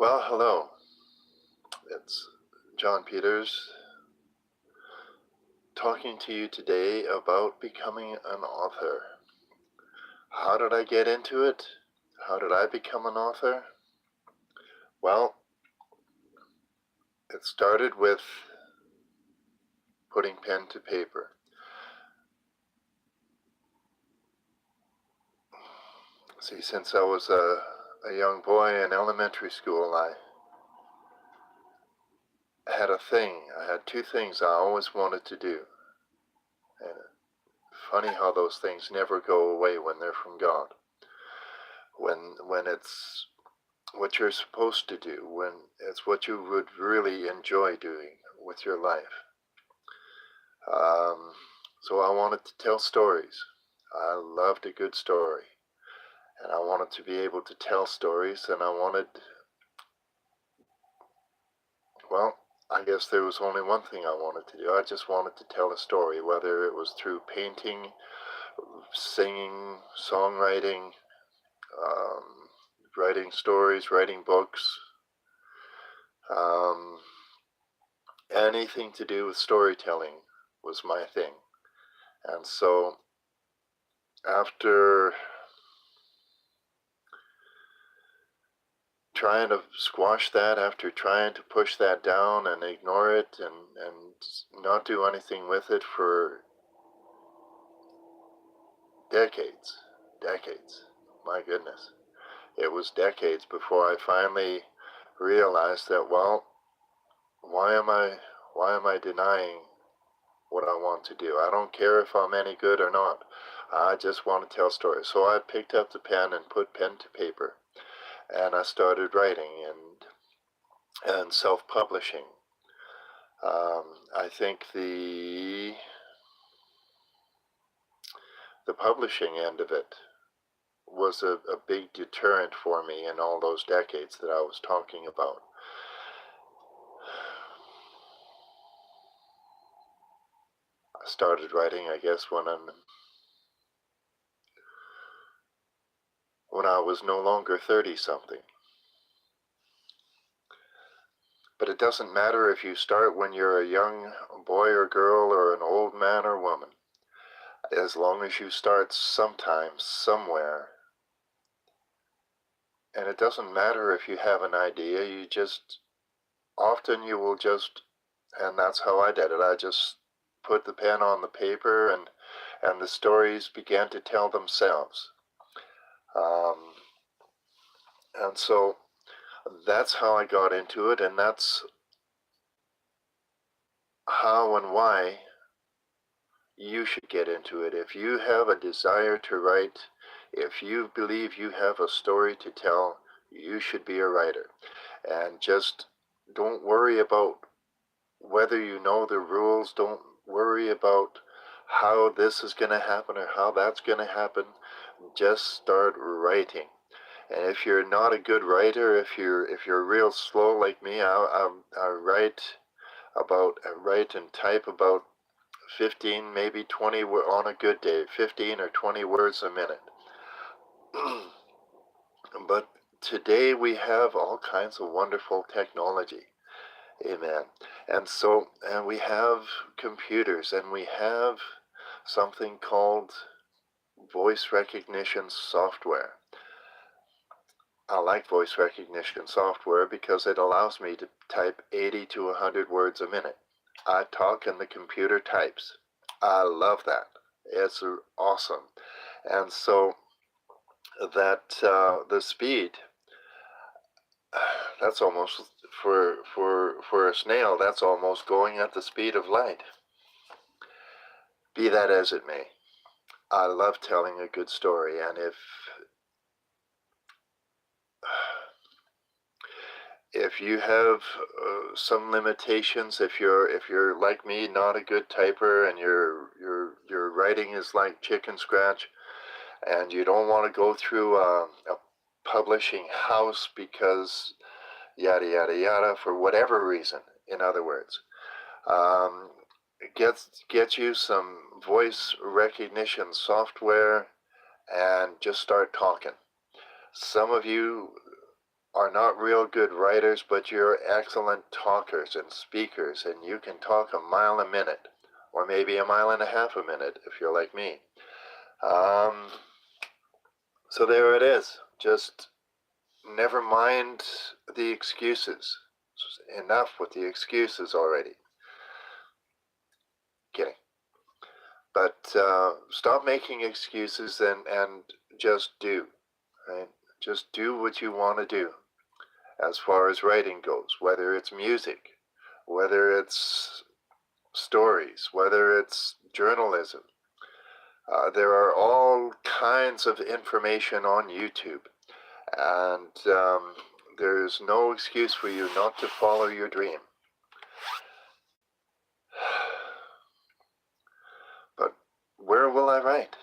Well, hello. It's John Peters talking to you today about becoming an author. How did I get into it? How did I become an author? Well, it started with putting pen to paper. See, since I was a young boy in elementary school, I had a thing. I had two things I always wanted to do. And funny how those things never go away when they're from God. When it's what you're supposed to do, when it's what you would really enjoy doing with your life. Um, so I wanted to tell stories. I loved a good story. And I wanted to be able to tell stories, and well, I guess there was only one thing I wanted to do. I just wanted to tell a story, whether it was through painting, singing, songwriting, um, writing stories, writing books, um, anything to do with storytelling was my thing. And so after trying to squash that, after trying to push that down and ignore it and not do anything with it for decades, my goodness. It was decades before I finally realized that, well, why am I denying what I want to do? I don't care if I'm any good or not. I just want to tell stories. So I picked up the pen and put pen to paper, and I started writing and self-publishing. I think the publishing end of it was a big deterrent for me in all those decades that I was talking about. I started writing, I guess, when I was no longer 30-something. But it doesn't matter if you start when you're a young boy or girl or an old man or woman. As long as you start sometime, somewhere. And it doesn't matter if you have an idea, often you will just, and that's how I did it, I just put the pen on the paper and the stories began to tell themselves. And so that's how I got into it, and that's how and why you should get into it. If you have a desire to write, if you believe you have a story to tell, you should be a writer. And just don't worry about whether you know the rules. Don't worry about how this is going to happen or how that's going to happen. Just start writing. And if you're not a good writer, if you're real slow like me, I write and type about 15, maybe 20 on a good day, 15 or 20 words a minute. But today we have all kinds of wonderful technology. Amen. And we have computers, and we have something called voice recognition software. I like voice recognition software because it allows me to type 80 to 100 words a minute. I talk and the computer types. I love that. It's awesome. And so that the speed, that's almost, for a snail, that's almost going at the speed of light. Be that as it may, I love telling a good story, and if you have some limitations, if you're like me, not a good typer, and your writing is like chicken scratch, and you don't want to go through a publishing house because yada yada yada, for whatever reason, in other words, get you some voice recognition software and just start talking. Some of you are not real good writers, but you're excellent talkers and speakers, and you can talk a mile a minute, or maybe a mile and a half a minute if you're like me. So there it is. Just never mind the excuses. Enough with the excuses already. Kidding. But stop making excuses and just do. Right? Just do what you want to do as far as writing goes, whether it's music, whether it's stories, whether it's journalism. There are all kinds of information on YouTube, and there's no excuse for you not to follow your dream. But where will I write?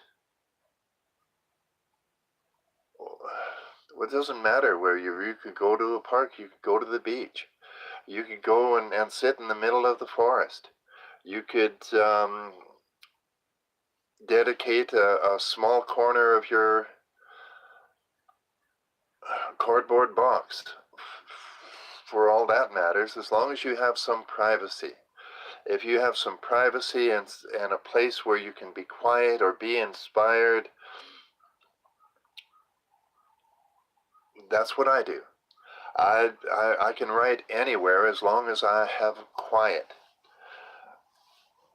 Well, it doesn't matter where you could go to a park, you could go to the beach, you could go and sit in the middle of the forest. You could dedicate a small corner of your cardboard box. For all that matters, as long as you have some privacy. If you have some privacy and a place where you can be quiet or be inspired, that's what I do. I can write anywhere as long as I have quiet.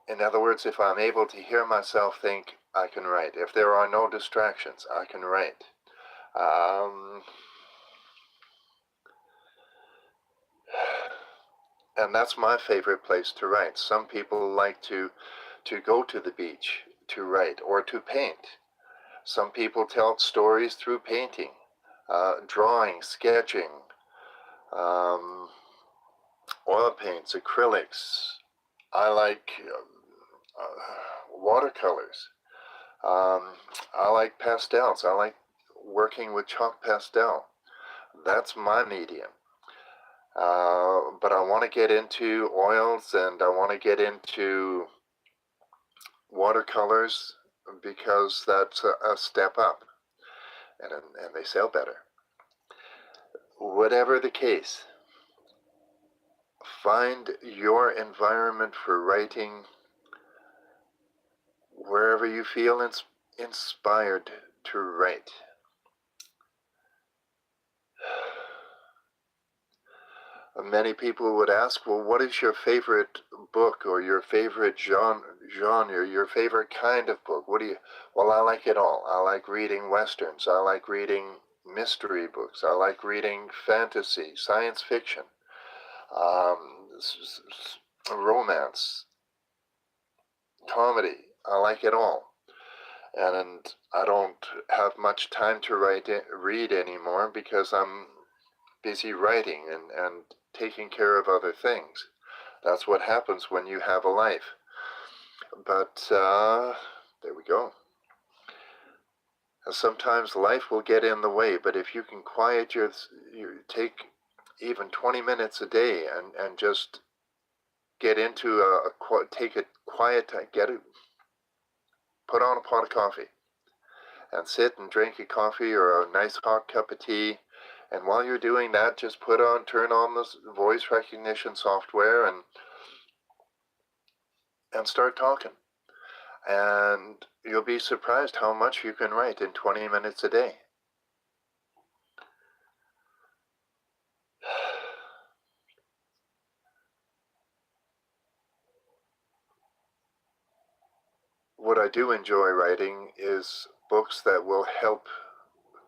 In other words, if I'm able to hear myself think, I can write. If there are no distractions, I can write. And that's my favorite place to write. Some people like to go to the beach to write or to paint. Some people tell stories through painting, drawing, sketching, oil paints, acrylics. I like watercolors. I like pastels. I like working with chalk pastel. That's my medium. But I want to get into oils and I want to get into watercolors because that's a step up and they sell better. Whatever the case, find your environment for writing wherever you feel inspired to write. Many people would ask, well, what is your favorite book or your favorite genre, your favorite kind of book? Well, I like it all. I like reading Westerns. I like reading mystery books. I like reading fantasy, science fiction, romance, comedy. I like it all. And I don't have much time to read anymore because I'm busy writing and taking care of other things. That's what happens when you have a life. But there we go. And sometimes life will get in the way, but if you can quiet you take even 20 minutes a day and just get into take a quiet time, put on a pot of coffee and sit and drink a coffee or a nice hot cup of tea. And while you're doing that, just turn on the voice recognition software and start talking. And you'll be surprised how much you can write in 20 minutes a day. What I do enjoy writing is books that will help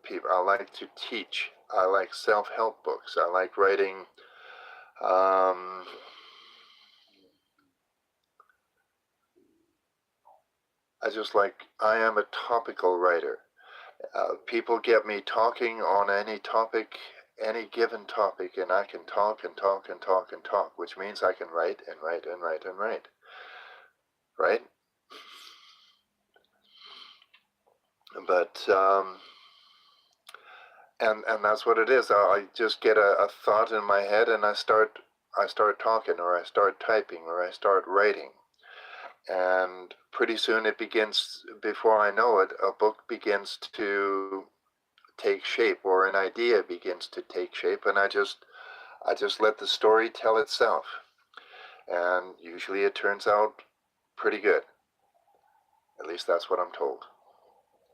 people. I like to teach. I like self-help books. I like writing I am a topical writer. People get me talking on any topic, any given topic, and I can talk and talk and talk and talk, which means I can write and write and write and write. Right? But and that's what it is. I just get a thought in my head and I start talking or I start typing or I start writing. And pretty soon it begins, before I know it, a book begins to take shape, or an idea begins to take shape, and I just let the story tell itself. And usually it turns out pretty good. At least that's what I'm told.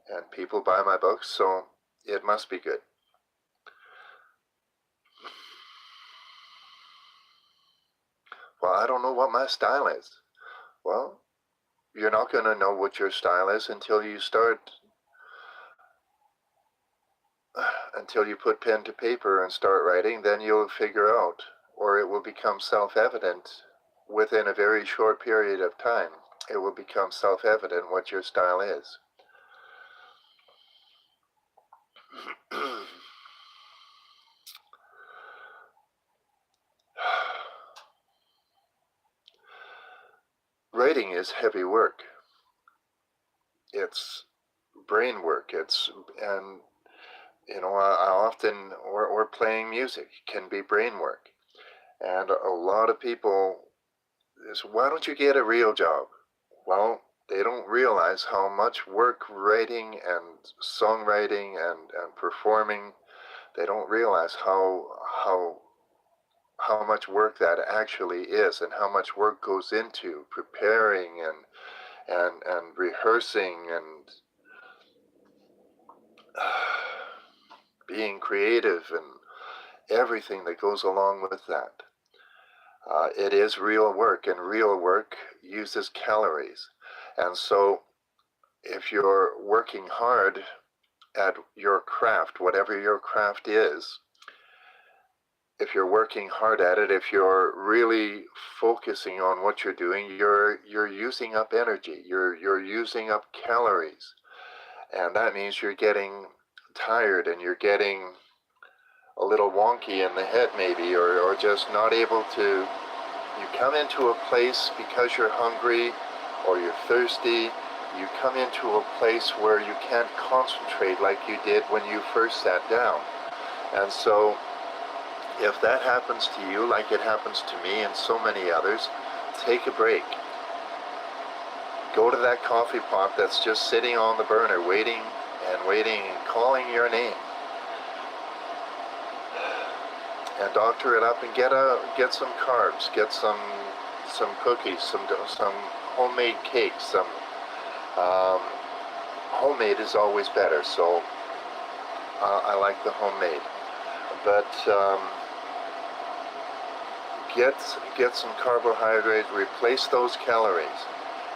And people buy my books, so it must be good. Well, I don't know what my style is. Well, you're not going to know what your style is until you put pen to paper and start writing. Then you'll figure out, or it will become self-evident within a very short period of time. It will become self-evident what your style is. Writing is heavy work. It's brain work. And I often, or playing music can be brain work. And a lot of people is, why don't you get a real job? Well, they don't realize how much work writing and songwriting and performing, they don't realize how much work that actually is, and how much work goes into preparing and rehearsing and being creative and everything that goes along with that. It is real work, and real work uses calories. And so if you're working hard at your craft, whatever your craft is, if you're working hard at it, if you're really focusing on what you're doing, you're using up energy, you're using up calories. And that means you're getting tired, and you're getting a little wonky in the head maybe, or just not able to. You come into a place because you're hungry or you're thirsty, you come into a place where you can't concentrate like you did when you first sat down. And so if that happens to you, like it happens to me and so many others, take a break. Go to that coffee pot that's just sitting on the burner, waiting and calling your name. And doctor it up and get some carbs, get some cookies, some homemade cakes. Some homemade is always better, so I like the homemade. But get some carbohydrates, replace those calories,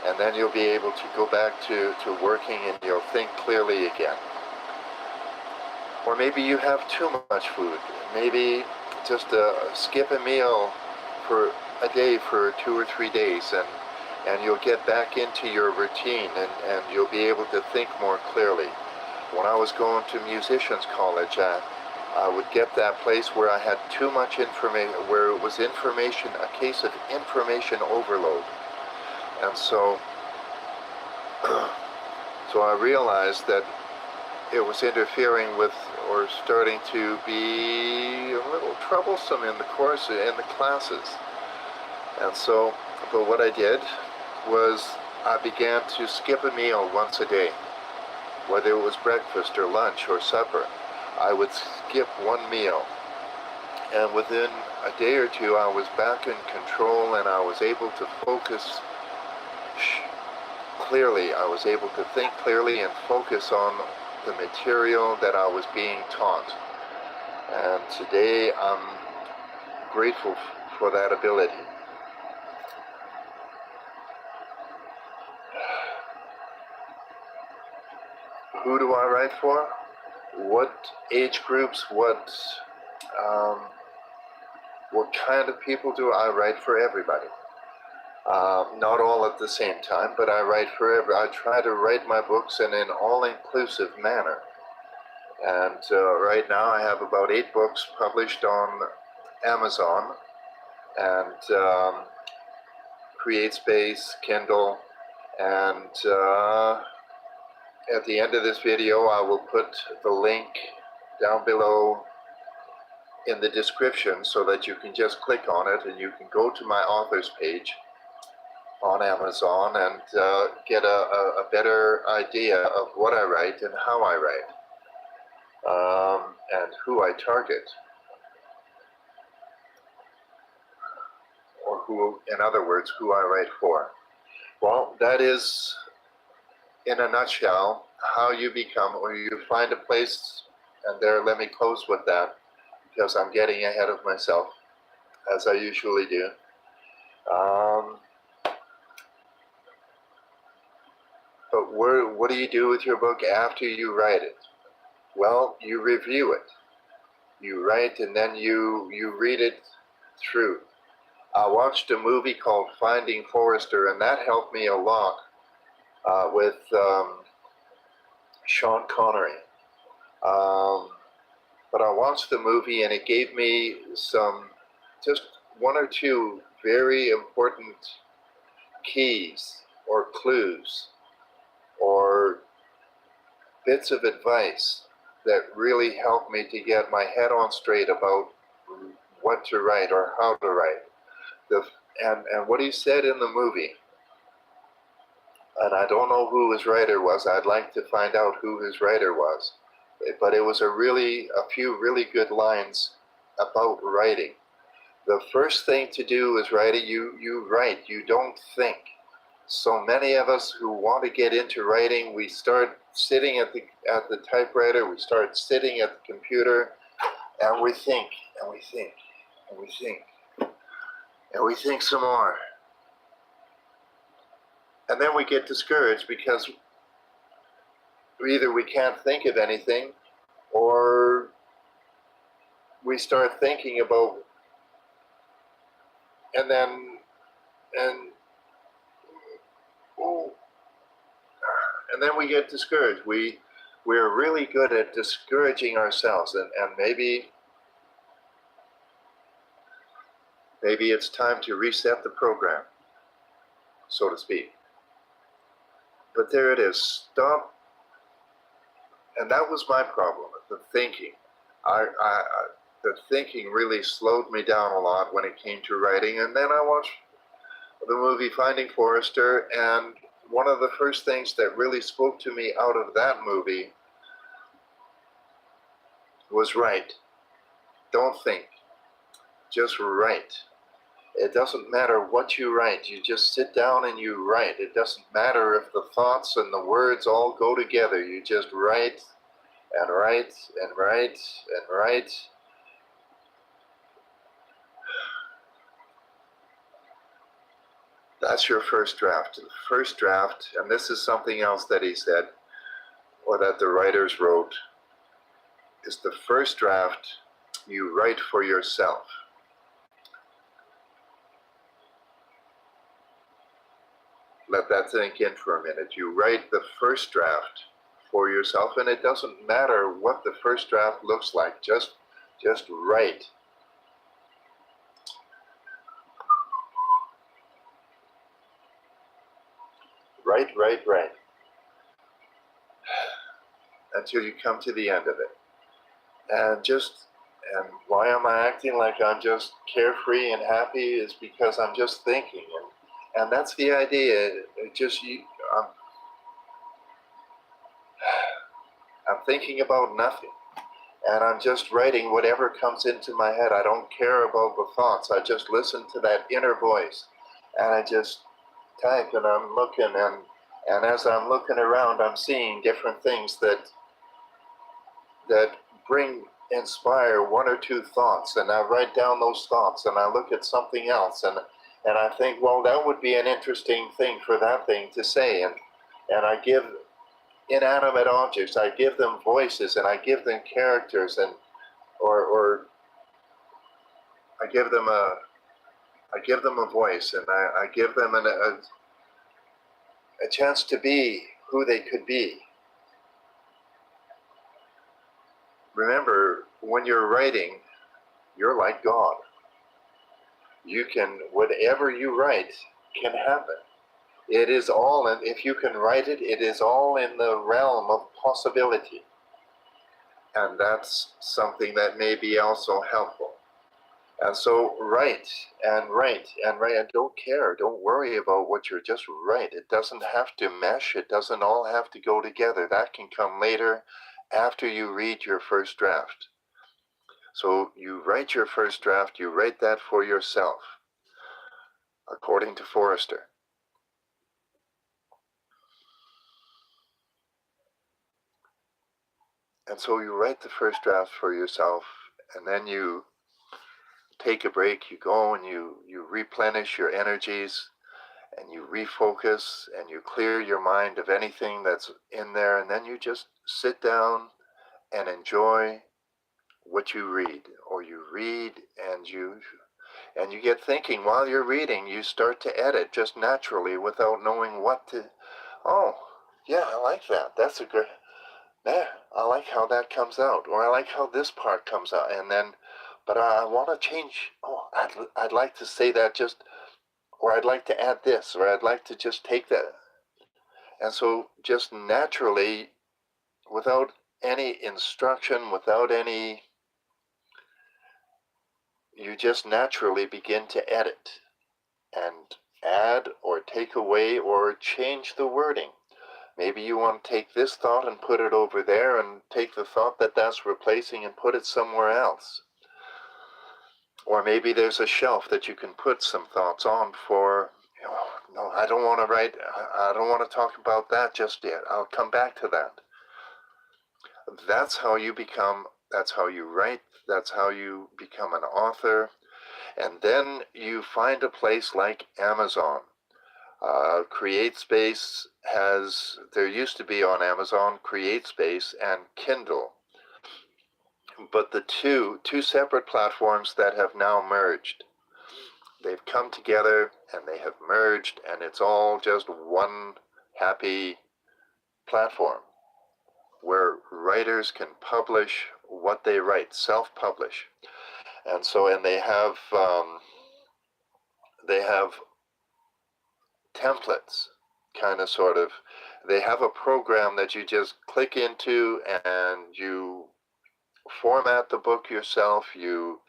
and then you'll be able to go back to working, and you'll think clearly again. Or maybe you have too much food. Maybe just skip a meal for a day for 2 or 3 days, and you'll get back into your routine, and you'll be able to think more clearly. When I was going to musicians college, I would get that place where I had too much information, where it was information, a case of information overload. And so I realized that it was interfering with, or starting to be a little troublesome in the course, in the classes. And so, but what I did was I began to skip a meal once a day, whether it was breakfast or lunch or supper. I would skip one meal, and within a day or two I was back in control, and I was able to focus clearly. I was able to think clearly and focus on the material that I was being taught. And today I'm grateful for that ability. Who do I write for? What age groups, what kind of people do I write for? Everybody. Not all at the same time, but I write for I try to write my books in an all-inclusive manner. And right now I have about 8 books published on Amazon and CreateSpace, Kindle, and at the end of this video I will put the link down below in the description so that you can just click on it and you can go to my author's page on Amazon and get a better idea of what I write and how I write. and who I target, or who, in other words, who I write for. Well, that is, in a nutshell, how you become, or you find a place, and there, let me close with that, because I'm getting ahead of myself, as I usually do. But what do you do with your book after you write it? Well, you review it. You write and then you read it through. I watched a movie called Finding Forrester, and that helped me a lot with Sean Connery. But I watched the movie and it gave me just one or two very important keys or clues or bits of advice that really helped me to get my head on straight about what to write or how to write. And what he said in the movie, and I don't know who his writer was. I'd like to find out who his writer was. But it was a few really good lines about writing. The first thing to do is writing. You write. You don't think. So many of us who want to get into writing, we start sitting at the typewriter. We start sitting at the computer, and we think, and we think, and we think, and we think some more. And then we get discouraged because either we can't think of anything, or we start thinking about, and then we get discouraged. We're really good at discouraging ourselves, and maybe it's time to reset the program, so to speak. But there it is. Stop. And that was my problem, the thinking. The thinking really slowed me down a lot when it came to writing. And then I watched the movie Finding Forrester, and one of the first things that really spoke to me out of that movie was write. Don't think. Just write. It doesn't matter what you write. You just sit down and you write. It doesn't matter if the thoughts and the words all go together. You just write and write and write and write. That's your first draft. The first draft, and this is something else that he said, or that the writers wrote, is the first draft you write for yourself. Let that sink in for a minute. You write the first draft for yourself, and it doesn't matter what the first draft looks like. Just write. Write. Until you come to the end of it. And why am I acting like I'm just carefree and happy is because I'm just thinking. And that's the idea. I'm thinking about nothing. And I'm just writing whatever comes into my head. I don't care about the thoughts. I just listen to that inner voice. And I just type, and I'm looking, and as I'm looking around, I'm seeing different things that inspire one or two thoughts, and I write down those thoughts, and I look at something else, and I think, well, that would be an interesting thing for that thing to say, and I give inanimate objects, I give them voices, and I give them characters, and or I give them a voice, and I give them a chance to be who they could be. Remember, when you're writing, you're like God. Whatever you write can happen. It is all, and if you can write it, it is all in the realm of possibility. And that's something that may be also helpful. And so write and don't care, don't worry about what you're, just write. It doesn't have to mesh, it doesn't all have to go together. That can come later, after you read your first draft. So you write your first draft, you write that for yourself, according to Forrester. And so you write the first draft for yourself, and then you take a break, you go and you replenish your energies, and you refocus, and you clear your mind of anything that's in there, and then you just sit down and enjoy what you read, or you read and you get thinking while you're reading. You start to edit just naturally without knowing what to. Oh, yeah, I like that. That's a good. Yeah, I like how that comes out, or I like how this part comes out, and then, but I want to change. Oh, I'd like to say that just, or I'd like to add this, or I'd like to just take that. And so just naturally, without any instruction, without any, you just naturally begin to edit and add or take away or change the wording. Maybe you want to take this thought and put it over there, and take the thought that that's replacing and put it somewhere else. Or maybe there's a shelf that you can put some thoughts on for, no, I don't want to write, I don't want to talk about that just yet. I'll come back to that. That's how you become, that's how you write, that's how you become an author. And then you find a place like Amazon. CreateSpace has, there used to be on Amazon, CreateSpace and Kindle. But the two separate platforms that have now merged. They've come together and they have merged, and it's all just one happy platform where writers can publish what they write, self-publish. And so, and they have templates, kind of, sort of. They have a program that you just click into, and you format the book yourself. You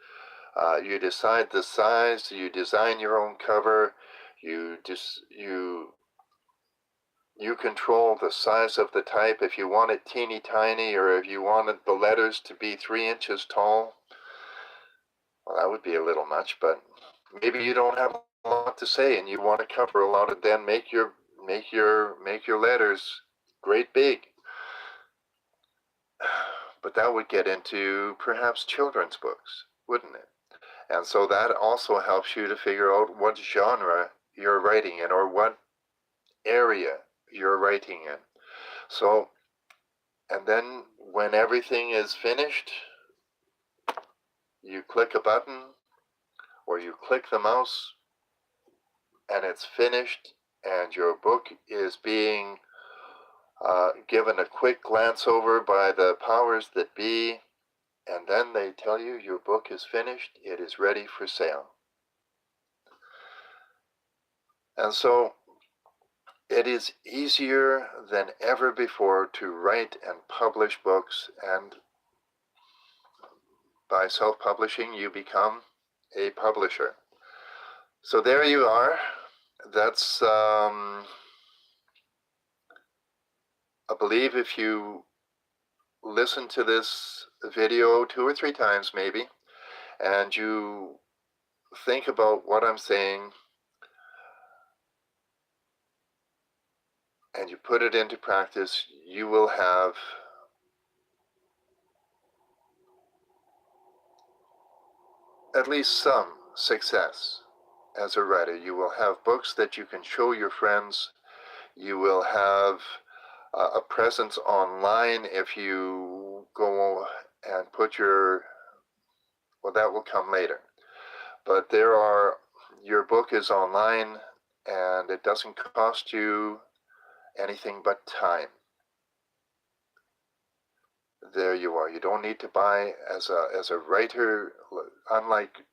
decide the size. You design your own cover. You control the size of the type. If you want it teeny tiny, or if you wanted the letters to be 3 inches tall, well, that would be a little much. But maybe you don't have a lot to say and you want to cover a lot of. Then make your letters great big. But that would get into perhaps children's books, wouldn't it? And so that also helps you to figure out what genre you're writing in, or what area you're writing in. So, and then when everything is finished, you click a button, or you click the mouse, and it's finished, and your book is being given a quick glance over by the powers that be, and then they tell you your book is finished, it is ready for sale. And so it is easier than ever before to write and publish books, and by self-publishing you become a publisher. So there you are. That's, I believe if you listen to this video 2 or 3 times maybe, and you think about what I'm saying, and you put it into practice, you will have at least some success as a writer. You will have books that you can show your friends. You will have a presence online if you go and put your, well, that will come later. But your book is online, and it doesn't cost you anything but time. There you are. You don't need to buy, as a writer, unlike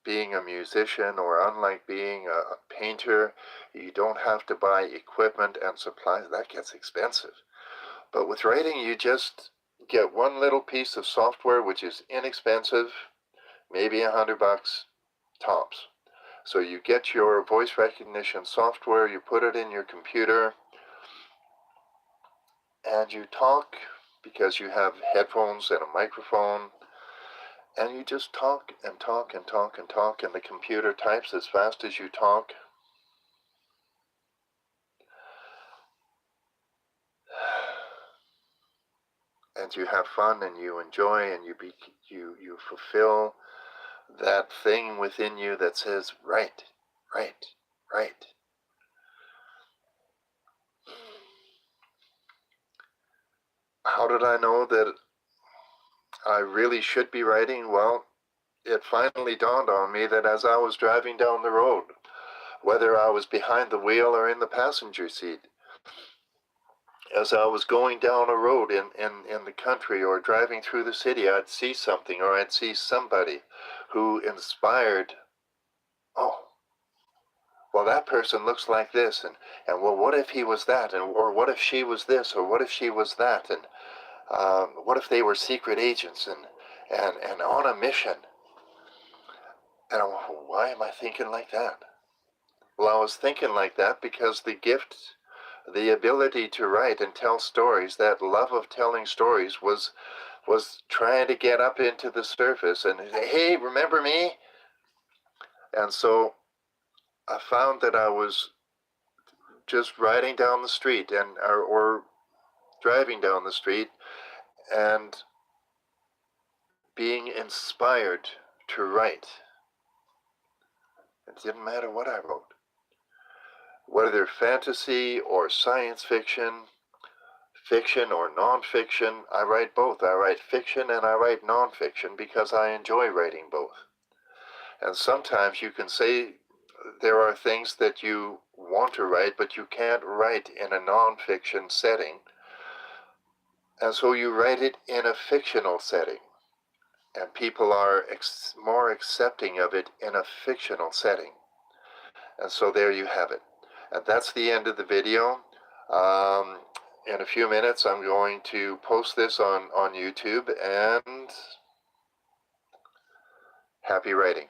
being a musician or unlike being a painter, you don't have to buy equipment and supplies. That gets expensive. But with writing, you just get one little piece of software which is inexpensive, maybe $100 tops. So you get your voice recognition software, you put it in your computer, and you talk because you have headphones and a microphone, and you just talk and talk and talk and talk, and the computer types as fast as you talk. And you have fun and you enjoy and you fulfill that thing within you that says right, right, right. How did I know that I really should be writing? Well, it finally dawned on me that as I was driving down the road, whether I was behind the wheel or in the passenger seat, as I was going down a road in the country or driving through the city, I'd see something or I'd see somebody who inspired, oh, well, that person looks like this, and well, what if he was that, and or what if she was this, or what if she was that, and what if they were secret agents and on a mission? And why am I thinking like that? Well, I was thinking like that because the gift, the ability to write and tell stories, that love of telling stories was trying to get up into the surface and say, hey, remember me? And so I found that I was just riding down the street or driving down the street and being inspired to write. It didn't matter what I wrote, whether fantasy or science fiction, fiction or nonfiction. I write both. I write fiction and I write nonfiction because I enjoy writing both. And sometimes you can say there are things that you want to write, but you can't write in a nonfiction setting. And so you write it in a fictional setting. And people are more accepting of it in a fictional setting. And so there you have it. And that's the end of the video. In a few minutes, I'm going to post this on YouTube, and happy writing.